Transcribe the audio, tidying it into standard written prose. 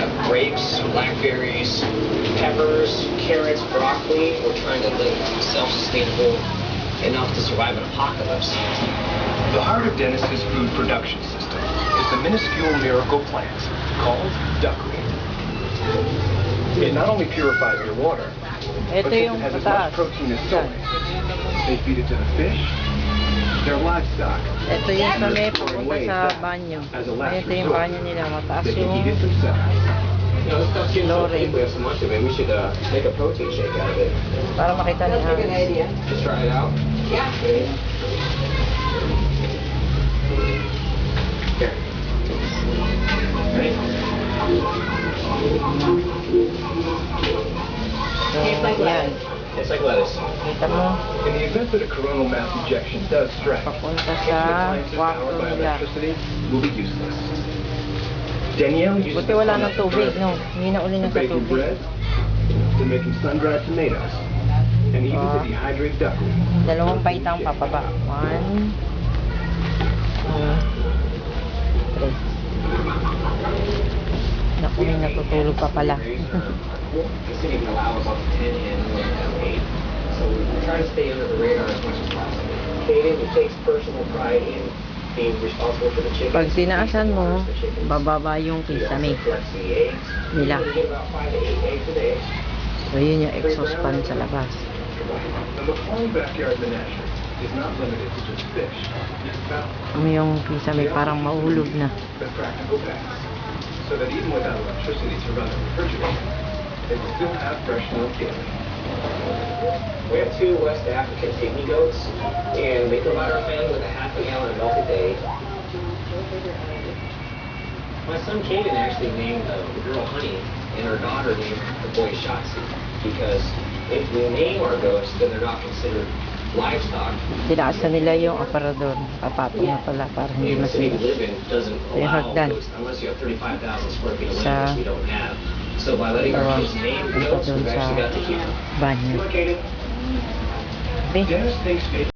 have grapes, blackberries, peppers, carrots, broccoli. We're trying to live self-sustainable enough to survive an apocalypse. The heart of Dennis's food production system is the minuscule miracle plant called duckweed. It not only purifies your water, Ito but since yung it has as pataas. much protein as soy, they feed it to the fish, their livestock. Ito yung sa may papunta sa banyo. Ito yung banyo nila. Mataas They can eat yung it themselves. You know, this stuff's getting so Lorry. cheap. We have so much of it. We should make a protein shake out of it. para makita ni Hans. Just try it out. Yeah. Okay. Here. Ready? So, yan. It's like lettuce. Kita mo, In the event that a coronal mass ejection does strike, papunta any sa appliances kwarto powered by nila. electricity will be useless. Danielle uses Buti wala ng tubig, no? Hindi na uli na sa baking tubig. bread, to making sun-dried tomatoes, and even to dehydrate duckweed. Dalawang baitang papaba. 1, 2, 3. Naku, may natutulog pa pala. This didn't even allow us up to 10 and we only have 8. So we try to stay under the radar as much as possible. Kaden takes personal pride in being responsible for the chicken. Pag tinaasan mo, bababa yung kisame nila. So yun yung exhaust fan sa labas. The McCoy backyard menagerie is not limited to just fish. It's about Yung kisame parang mahulog na. the practical packs, so that even without electricity to run the refrigerator, they will still have fresh milk daily. We have 2 West African pygmy goats, and they provide our family with a half a gallon of milk a day. My son Kaden actually named the girl Honey, and our daughter named the boy Shotzi, because if we name our goats, then they're not considered livestock. Tinaasan nila yung aparador. Papatong na pala para hindi And the city we live masilis. in doesn't Yung allow hagdan. goats unless you have 35,000 square feet of Sa land, which we don't have. So by letting our Dalawa. kids name Ito goats, dun we've sa actually got to keep them. banyo. Look, Kaden, Okay. Dennis thinks